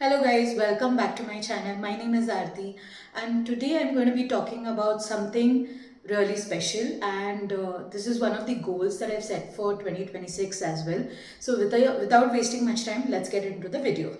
Hello guys, welcome back to my channel. My name is Aarti and today I'm going to be talking about something really special and this is one of the goals that I've set for 2026 as well. So without wasting much time, let's get into the video.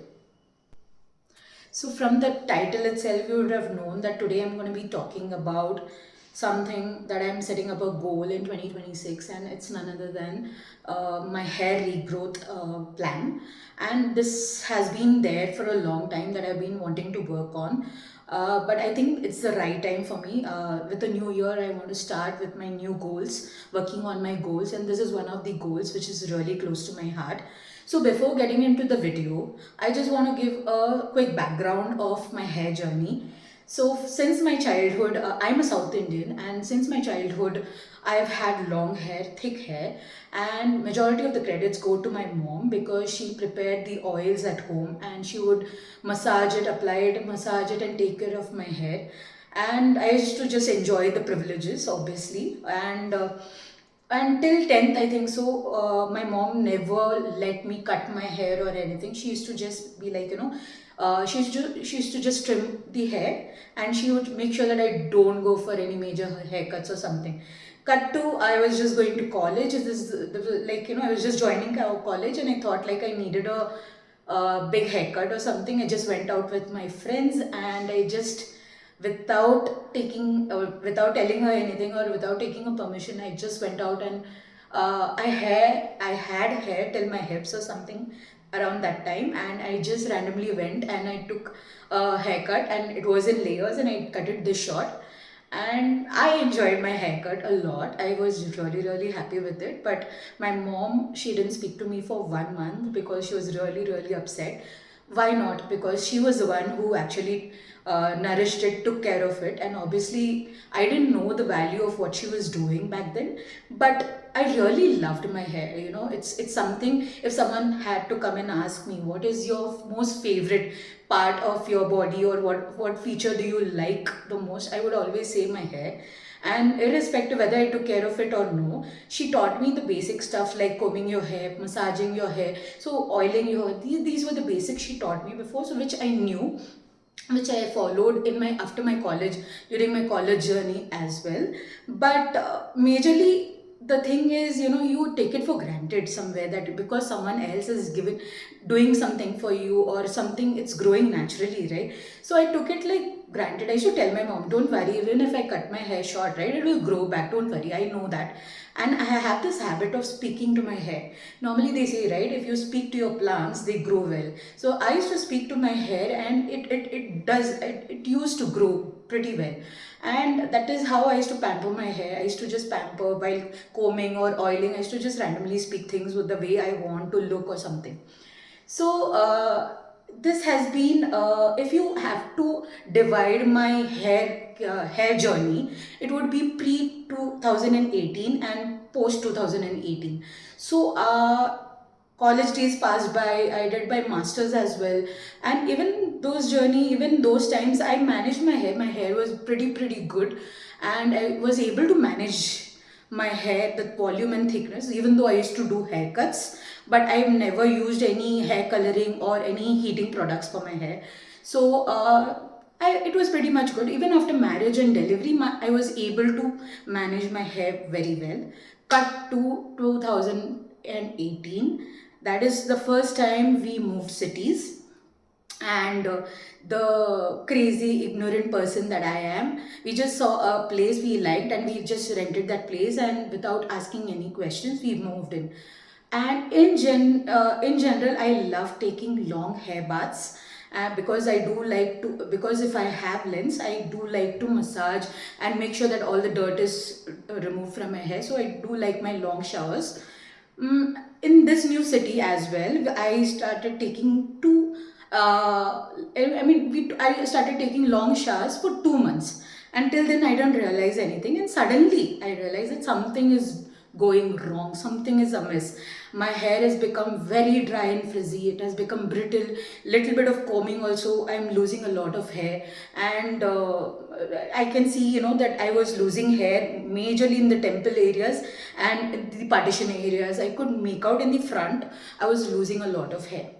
So from the title itself, you would have known that today I'm going to be talking about something that I'm setting up a goal in 2026, and it's none other than my hair regrowth plan. And this has been there for a long time that I've been wanting to work on. But I think it's the right time for me. With the new year, I want to start with my new goals, working on my goals, and this is one of the goals which is really close to my heart. So before getting into the video, I just want to give a quick background of my hair journey. So since my childhood, I'm a South Indian, and since my childhood, I've had long hair, thick hair, and majority of the credits go to my mom because she prepared the oils at home and she would massage it, and take care of my hair. And I used to just enjoy the privileges, obviously, and until 10th I think so. My mom never let me cut my hair or anything. She used to just be like, she used to just trim the hair, and she would make sure that I don't go for any major haircuts or something. Cut to, I was just going to college. I was just joining college, and I thought like I needed a big haircut or something. I just went out with my friends, and I just, without telling her anything or without taking a permission, I just went out, and I had hair till my hips or something around that time, and I just randomly went and I took a haircut, and it was in layers, and I cut it this short. And I enjoyed my haircut a lot. I was really happy with it. But my mom, she didn't speak to me for 1 month because she was really upset. Why not? Because she was the one who actually nourished it, took care of it, and obviously I didn't know the value of what she was doing back then. But I really loved my hair. It's something. If someone had to come and ask me what is your most favorite part of your body, or what feature do you like the most, I would always say my hair. And irrespective whether I took care of it or no, she taught me the basic stuff like combing your hair, massaging your hair, so oiling your hair. These were the basics she taught me before, so which I knew, which I followed in my after my college, during my college journey as well. But majorly the thing is, you take it for granted somewhere that because someone else is doing something for you or something, it's growing naturally, right? So I took it like granted. I used to tell my mom, don't worry, even if I cut my hair short, right, it will grow back, don't worry, I know that. And I have this habit of speaking to my hair. Normally they say, right, if you speak to your plants, they grow well. So I used to speak to my hair, and it used to grow pretty well. And that is how I used to pamper my hair. I used to just pamper while combing or oiling. I used to just randomly speak things with the way I want to look or something. So this has been, if you have to divide my hair journey, it would be pre 2018 and post 2018. So college days passed by. I did my masters as well, and even those times, I managed my hair. My hair was pretty good, and I was able to manage my hair, the volume and thickness, even though I used to do haircuts. But I've never used any hair coloring or any heating products for my hair. So it was pretty much good. Even after marriage and delivery, I was able to manage my hair very well. Cut to 2018. That is the first time we moved cities, and the crazy ignorant person that I am, we just saw a place we liked, and we just rented that place, and without asking any questions we moved in. And in general, I love taking long hair baths, because I do like to, because if I have lens, I do like to massage and make sure that all the dirt is removed from my hair. So I do like my long showers. In this new city as well, I started taking I started taking long showers for 2 months. Until then, I don't realize anything, and suddenly I realized that something is going wrong, something is amiss. My hair has become very dry and frizzy, it has become brittle. Little bit of combing also, I'm losing a lot of hair. And I can see, that I was losing hair majorly in the temple areas and the partition areas. I could make out in the front I was losing a lot of hair.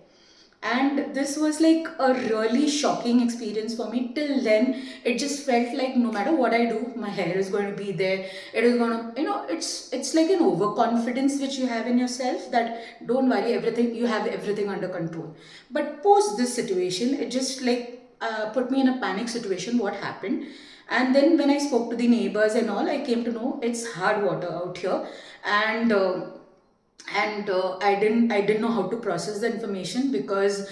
And this was like a really shocking experience for me. Till then it just felt like no matter what I do, my hair is going to be there. It is going to, it's like an overconfidence which you have in yourself, that don't worry, everything, you have everything under control. But post this situation, it just like put me in a panic situation. What happened? And then when I spoke to the neighbors and all, I came to know it's hard water out here. And I didn't know how to process the information, because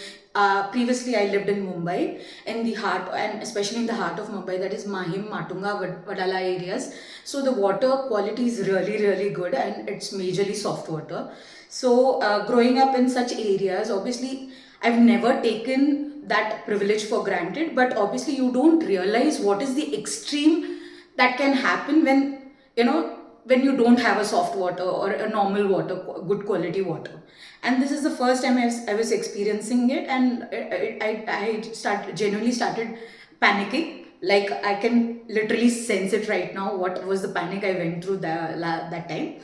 previously I lived in Mumbai, in the heart, and especially in the heart of Mumbai, that is Mahim, Matunga, Vadala areas. So the water quality is really really good, and it's majorly soft water. So growing up in such areas, obviously I've never taken that privilege for granted, but obviously you don't realize what is the extreme that can happen when, you know when you don't have a soft water or a normal water, good quality water. And this is the first time I was experiencing it, and genuinely started panicking. Like, I can literally sense it right now, what was the panic I went through that time.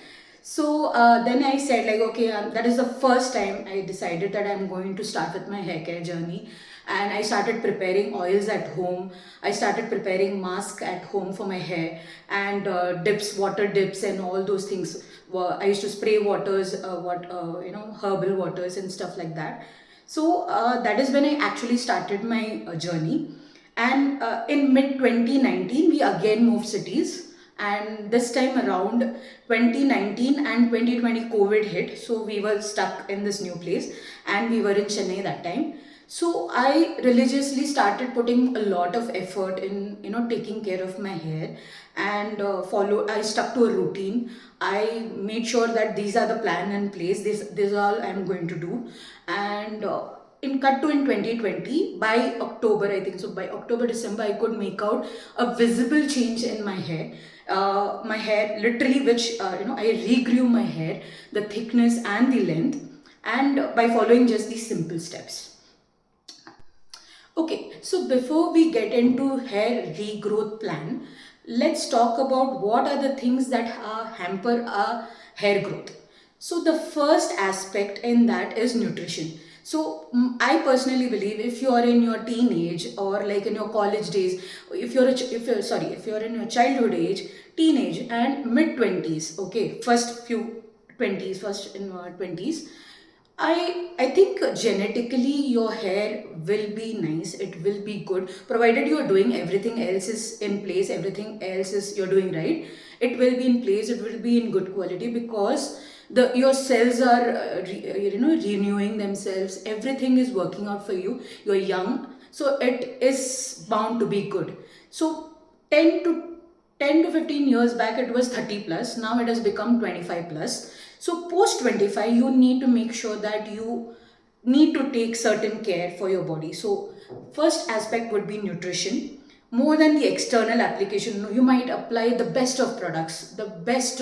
So then I said, like, okay, that is the first time I decided that I'm going to start with my hair care journey. And I started preparing oils at home. I started preparing mask at home for my hair, and dips, water dips, and all those things. I used to spray waters, herbal waters and stuff like that. So that is when I actually started my journey. And in mid 2019, we again moved cities. And this time around, 2019 and 2020, COVID hit. So we were stuck in this new place, and we were in Chennai that time. So I religiously started putting a lot of effort in, taking care of my hair, and I stuck to a routine. I made sure that these are the plan in place. This is all I'm going to do. And in 2020, by October, I think so, by October, December, I could make out a visible change in my hair. My hair literally, which I regrew my hair, the thickness and the length, and by following just these simple steps. Okay, so before we get into hair regrowth plan, let's talk about what are the things that hamper our hair growth. So the first aspect in that is nutrition. So I personally believe, if you are in your teenage, or like in your college days, if you're in your childhood age, teenage and mid 20s, okay, first few 20s, first in your 20s, I think genetically your hair will be nice. It will be good, provided you are doing everything else is in place. Everything else is you're doing right. It will be in place. It will be in good quality, because the your cells are renewing themselves. Everything is working out for you. You're young, so it is bound to be good. So 10 to 10 to 15 years back it was 30 plus, now it has become 25 plus. So post 25 you need to make sure that you need to take certain care for your body. So first aspect would be nutrition. More than the external application, you might apply the best of products, the best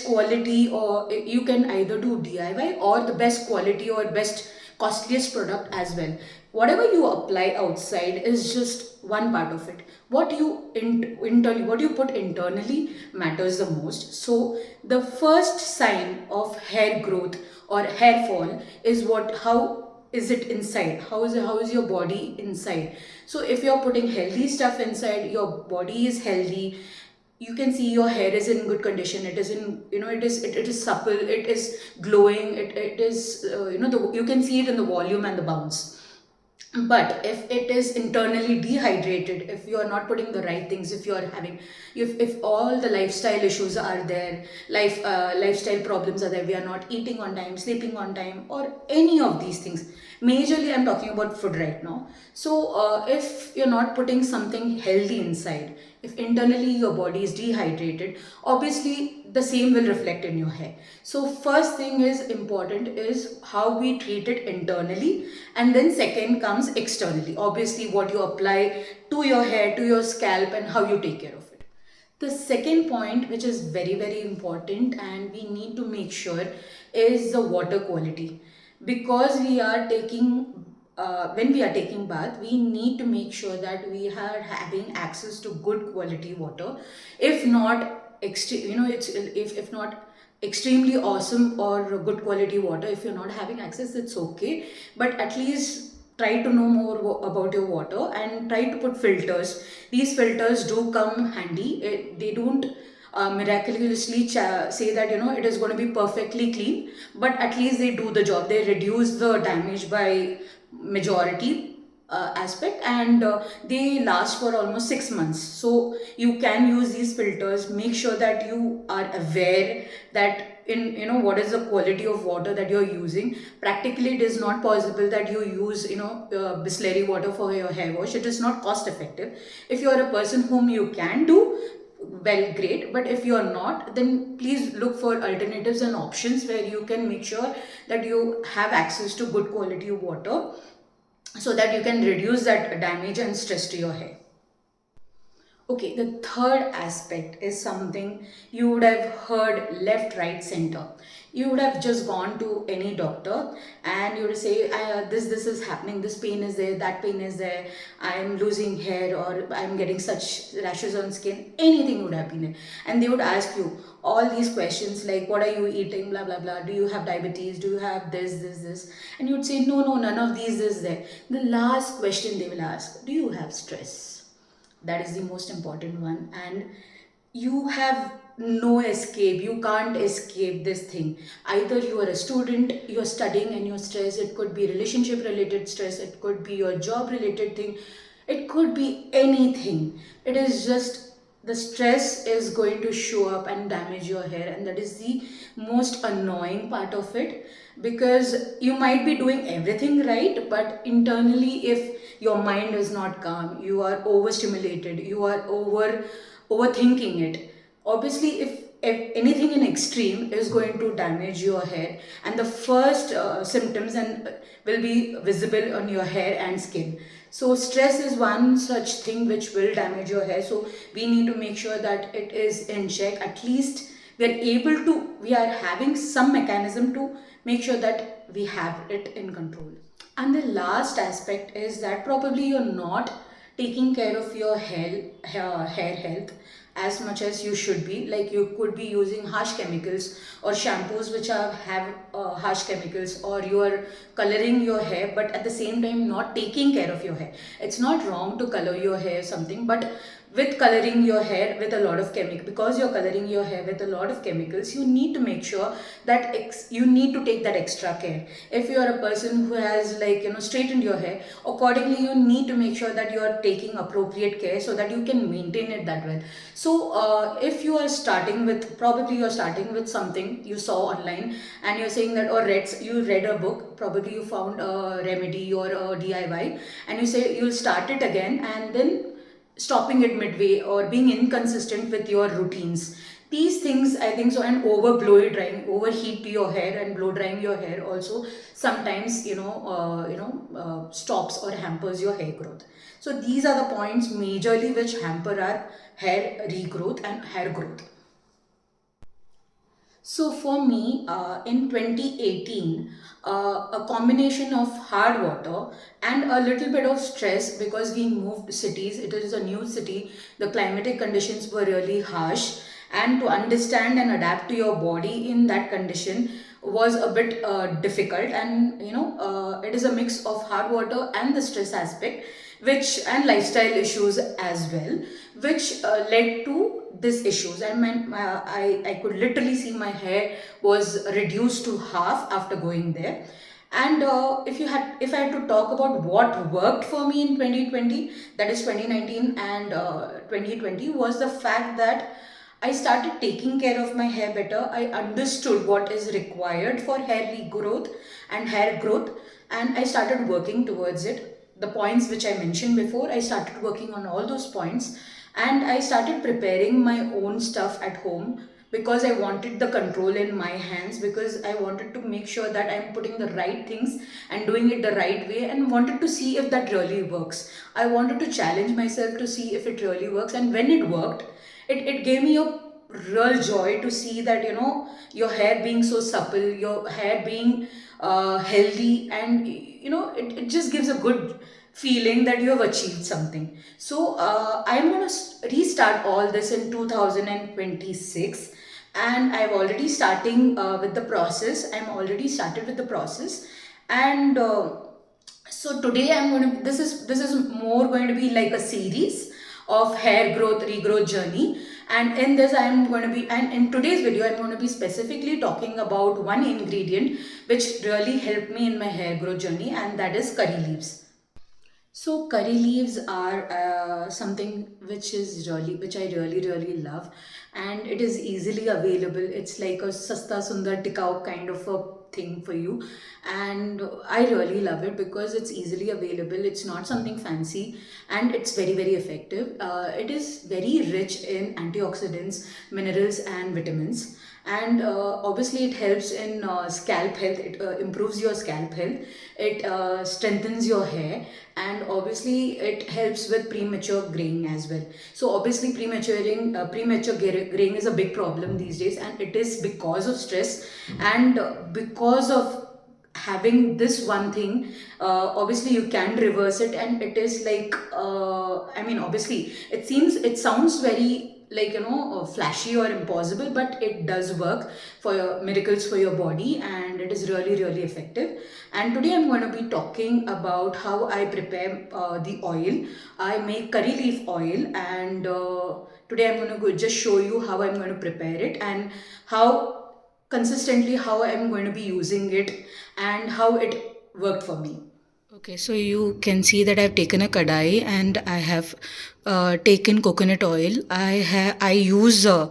quality, or you can either do DIY, or the best quality or best costliest product as well. Whatever you apply outside is just one part of it. What you internally, what you put internally matters the most. So the first sign of hair growth or hair fall is how is it inside, how is your body inside. So if you're putting healthy stuff inside, your body is healthy, you can see your hair is in good condition. It is in, it is supple, it is glowing, it is you can see it in the volume and the bounce. But if it is internally dehydrated, if you are not putting the right things, if you are having, if all the lifestyle issues are there, lifestyle problems are there, we are not eating on time, sleeping on time, or any of these things, majorly I'm talking about food right now. So if you're not putting something healthy inside, if internally your body is dehydrated, obviously the same will reflect in your hair. So first thing is important is how we treat it internally, and then second comes externally, obviously what you apply to your hair, to your scalp, and how you take care of it. The second point, which is very very important and we need to make sure, is the water quality. Because we are taking when we are taking bath, we need to make sure that we are having access to good quality water. If not, it's if not extremely awesome or good quality water. If you're not having access, it's okay, but at least try to know more about your water and try to put filters. These filters do come handy. They don't miraculously say that it is going to be perfectly clean, but at least they do the job. They reduce the damage by majority aspect, and they last for almost 6 months. So you can use these filters. Make sure that you are aware that in what is the quality of water that you're using. Practically it is not possible that you use Bisleri water for your hair wash. It is not cost effective. If you are a person whom you can do, well, great, but if you are not, then please look for alternatives and options where you can make sure that you have access to good quality water, so that you can reduce that damage and stress to your hair. Okay, the third aspect is something you would have heard left, right, center. You would have just gone to any doctor and you would say, this is happening, this pain is there, that pain is there, I am losing hair or I am getting such rashes on skin, anything would have been there. And they would ask you all these questions like, what are you eating, blah, blah, blah, do you have diabetes, do you have this, and you would say, no, no, none of these is there. The last question they will ask, do you have stress? That is the most important one, and you have no escape. You can't escape this thing. Either you are a student, you're studying and you're stressed. It could be relationship related stress, it could be your job related thing, it could be anything. It is just the stress is going to show up and damage your hair, and that is the most annoying part of it. Because you might be doing everything right, but internally, if your mind is not calm, you are overstimulated, you are overthinking it. Obviously, if anything in extreme is going to damage your hair, and the first symptoms and will be visible on your hair and skin. So stress is one such thing which will damage your hair. So we need to make sure that it is in check. At least we are having some mechanism to make sure that we have it in control. And the last aspect is that probably you're not taking care of your hair health as much as you should be. Like, you could be using harsh chemicals or shampoos which have harsh chemicals, or you are coloring your hair but at the same time not taking care of your hair. It's not wrong to color your hair something, but with coloring your hair with a lot of chemical, because you're coloring your hair with a lot of chemicals, you need to make sure that you need to take that extra care. If you are a person who has, like, straightened your hair accordingly, you need to make sure that you are taking appropriate care so that you can maintain it that well. So if you are starting with, probably you are starting with something you saw online and you're saying that, or you read a book, probably you found a remedy or a DIY, and you say you'll start it again, and then stopping it midway or being inconsistent with your routines. These things, I think so. And over blow drying, overheat your hair and blow drying your hair also sometimes stops or hampers your hair growth. So these are the points majorly which hamper our hair regrowth and hair growth. So for me, in 2018, a combination of hard water and a little bit of stress, because we moved cities. It is a new city. The climatic conditions were really harsh, and to understand and adapt to your body in that condition was a bit difficult. And it is a mix of hard water and the stress aspect, which and lifestyle issues as well, which led to these issues. I could literally see my hair was reduced to half after going there. And if I had to talk about what worked for me in 2020, that is 2019 and 2020, was the fact that I started taking care of my hair better. I understood what is required for hair regrowth and hair growth, and I started working towards it. The points which I mentioned before, I started working on all those points, and I started preparing my own stuff at home because I wanted the control in my hands, because I wanted to make sure that I'm putting the right things and doing it the right way, and wanted to see if that really works. I wanted to challenge myself to see if it really works, and when it worked, it gave me a real joy to see that your hair being so supple, your hair being healthy, and it just gives a good feeling that you have achieved something. So I'm going to restart all this in 2026, and I've already starting with the process. I'm already started with the process, and so today I'm going to, this is more going to be like a series of hair growth regrowth journey. And in this I'm going to be, and in today's video I'm going to be specifically talking about one ingredient which really helped me in my hair growth journey, and that is curry leaves. So curry leaves are something which I really love, and it is easily available. It's like a sasta sundar tikau kind of a thing for you, and I really love it because it's easily available. It's not something fancy, and it's very effective. It is very rich in antioxidants, minerals, and vitamins, and obviously it helps in scalp health. It improves your scalp health. It strengthens your hair, and obviously it helps with premature graying as well. So obviously premature graying is a big problem these days, and it is because of stress, and because of having this one thing. Obviously you can reverse it, and it is like I mean, obviously it sounds very like, flashy or impossible, but it does work for miracles for your body, and it is really effective. And today I'm going to be talking about how I prepare the oil. I make curry leaf oil, and today I'm going to just show you how I'm going to prepare it, and how consistently how I'm going to be using it, and how it worked for me. Okay, so you can see that I've taken a kadai, and I have taken coconut oil. I use a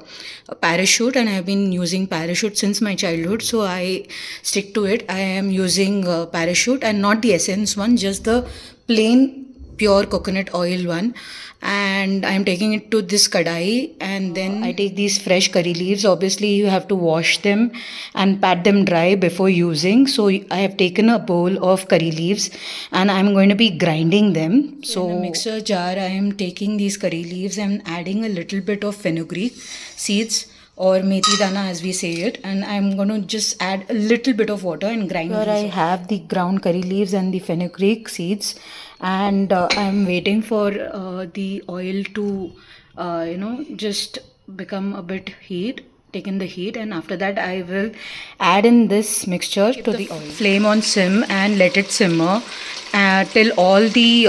parachute, and I've been using parachute since my childhood, so I stick to it. I am using parachute and not the essence one, just the plain pure coconut oil one, and I'm taking it to this kadai, and then I take these fresh curry leaves. Obviously you have to wash them and pat them dry before using. So I have taken a bowl of curry leaves, and I'm going to be grinding them. So in a mixer jar I am taking these curry leaves and adding a little bit of fenugreek seeds, or methi dana as we say it, and I'm going to just add a little bit of water and grind. Here I have the ground curry leaves and the fenugreek seeds, and I'm waiting for the oil to just become a bit heat, taken the heat, and after that I will add in this mixture to the oil. Flame on sim and let it simmer till all the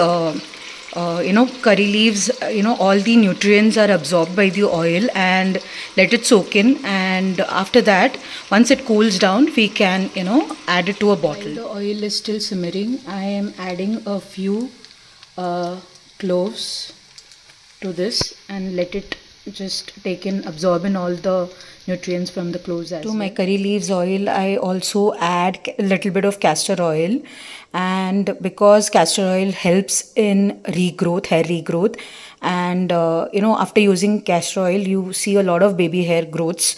curry leaves, all the nutrients are absorbed by the oil, and let it soak in. And after that, once it cools down, we can add it to a bottle. While the oil is still simmering, I am adding a few cloves to this, and let it just take in, absorb in all the nutrients from the cloves as well. To my curry leaves oil, I also add a little bit of castor oil, and because castor oil helps in regrowth, hair regrowth, and after using castor oil you see a lot of baby hair growths,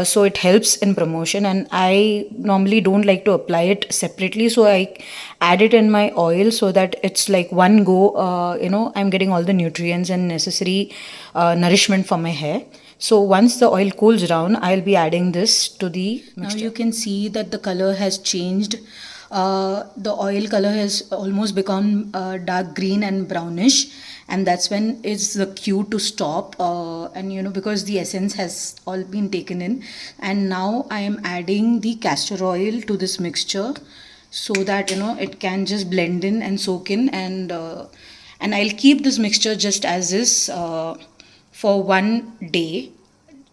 so it helps in promotion, and I normally don't like to apply it separately, so I add it in my oil so that it's like one go. I'm getting all the nutrients and necessary nourishment for my hair. So once the oil cools down, I'll be adding this to the mixture. Now you can see that the color has changed. The oil color has almost become dark green and brownish, and that's when it's the cue to stop, and because the essence has all been taken in. And now I am adding the castor oil to this mixture so that it can just blend in and soak in, and I'll keep this mixture just as is for one day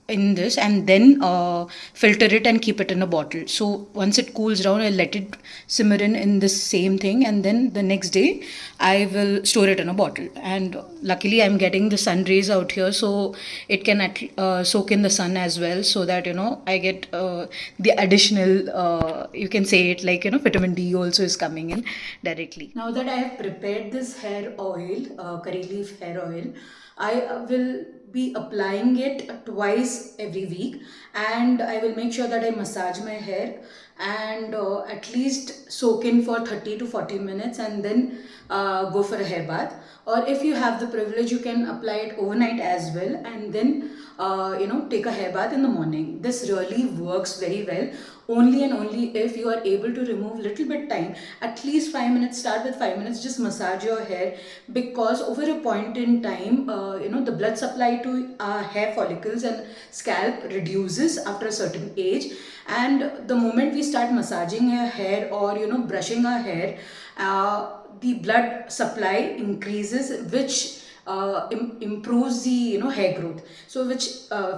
in this, and then filter it and keep it in a bottle. So once it cools down, I'll let it simmer in this same thing, and then the next day I will store it in a bottle. And luckily I'm getting the sun rays out here, so it can soak in the sun as well, so that I get the additional you can say it like vitamin D also is coming in directly. Now that I have prepared this hair oil, curry leaf hair oil, I will be applying it twice every week, and I will make sure that I massage my hair and at least soak in for 30 to 40 minutes, and then go for a hair bath. Or if you have the privilege, you can apply it overnight as well, and then take a hair bath in the morning. This really works very well. only and only if you are able to remove little bit time, at least 5 minutes. Start with 5 minutes, just massage your hair, because over a point in time, the blood supply to hair follicles and scalp reduces after a certain age. And the moment we start massaging our hair or brushing our hair, the blood supply increases, which improves the hair growth, so which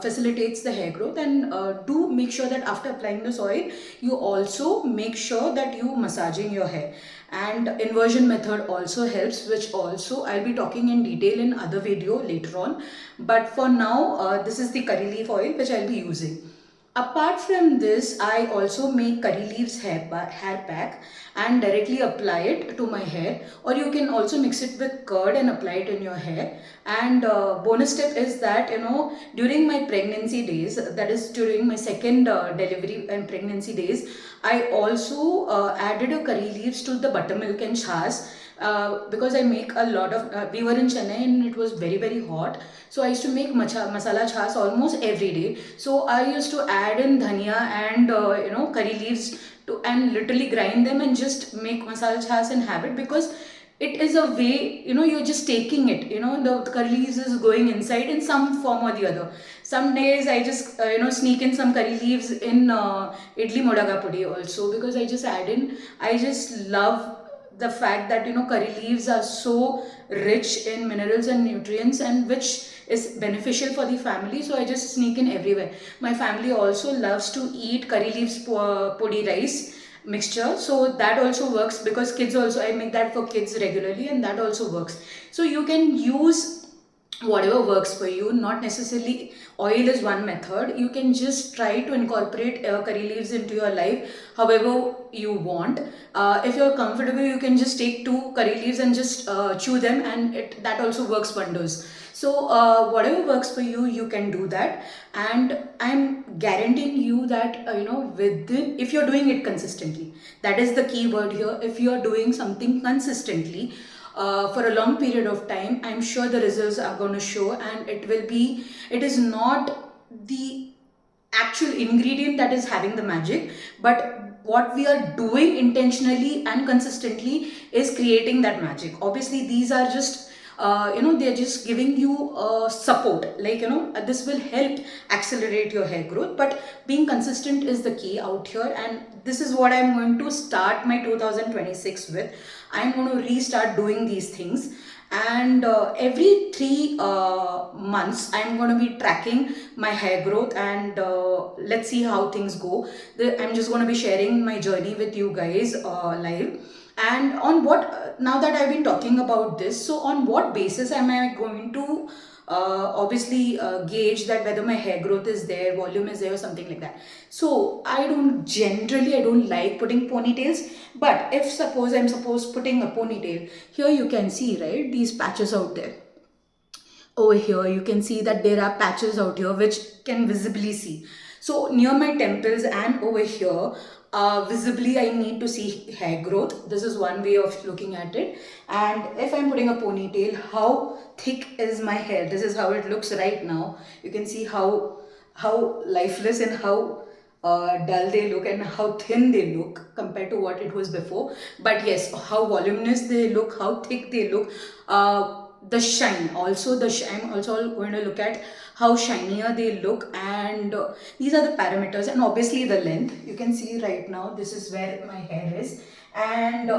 facilitates the hair growth. And do make sure that after applying this oil, you also make sure that you massaging your hair. And inversion method also helps, which also I'll be talking in detail in other video later on. But for now, this is the curry leaf oil which I'll be using. Apart from this, I also make curry leaves hair pack and directly apply it to my hair, or you can also mix it with curd and apply it in your hair. And bonus tip is that during my pregnancy days, that is during my second delivery and pregnancy days, I also added a curry leaves to the buttermilk and chas, because I make a lot of, we were in Chennai and it was very very hot, so I used to make masala chas almost every day. So I used to add in dhania and curry leaves to, and literally grind them and just make masala chas and have it, because it is a way, you're just taking it, the curry leaves is going inside in some form or the other. Some days I just sneak in some curry leaves in idli modaga pudi also, because I just add in, I just love the fact that curry leaves are so rich in minerals and nutrients, and which is beneficial for the family. So I just sneak in everywhere. My family also loves to eat curry leaves podi rice mixture, so that also works, because kids also, I make that for kids regularly, and that also works. So you can use whatever works for you, not necessarily oil is one method. You can just try to incorporate curry leaves into your life however you want. If you're comfortable, you can just take 2 curry leaves and just chew them, and that also works wonders. So whatever works for you, you can do that. And I'm guaranteeing you that within, if you're doing it consistently, that is the key word here. If you're doing something consistently for a long period of time, I'm sure the results are going to show. And it is not the actual ingredient that is having the magic, but what we are doing intentionally and consistently is creating that magic. Obviously these are just they're just giving you support, like this will help accelerate your hair growth, but being consistent is the key out here. And this is what I'm going to start my 2026 with. I'm going to restart doing these things. And every 3 months I'm going to be tracking my hair growth, and let's see how things go. I'm just going to be sharing my journey with you guys live. And on what, now that I've been talking about this, so on what basis am I going to obviously gauge that whether my hair growth is there, volume is there, or something like that? So I don't like putting ponytails, but if suppose I'm supposed putting a ponytail, here you can see, right, these patches out there. Over here you can see that there are patches out here which can visibly see. So near my temples and over here, visibly I need to see hair growth. This is one way of looking at it. And if I'm putting a ponytail, how thick is my hair? This is how it looks right now. You can see how lifeless and how dull they look, and how thin they look compared to what it was before. But yes, how voluminous they look, how thick they look. The shine also, I'm also going to look at how shinier they look. And these are the parameters. And obviously the length, you can see right now, this is where my hair is. And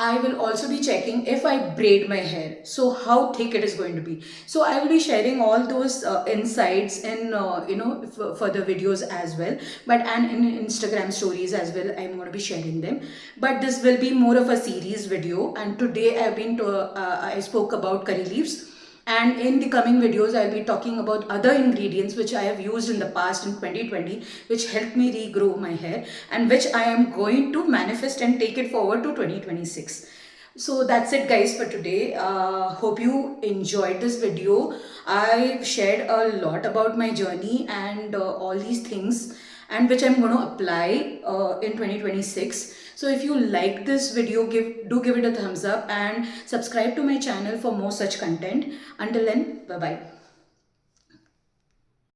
I will also be checking if I braid my hair, so how thick it is going to be. So I will be sharing all those insights in further videos as well, but and in Instagram stories as well. I'm going to be sharing them. But this will be more of a series video. And today I spoke about curry leaves. And in the coming videos, I'll be talking about other ingredients which I have used in the past in 2020, which helped me regrow my hair, and which I am going to manifest and take it forward to 2026. So that's it guys for today. Hope you enjoyed this video. I've shared a lot about my journey and all these things, and which I'm going to apply in 2026. So if you like this video, do give it a thumbs up and subscribe to my channel for more such content. Until then, bye bye.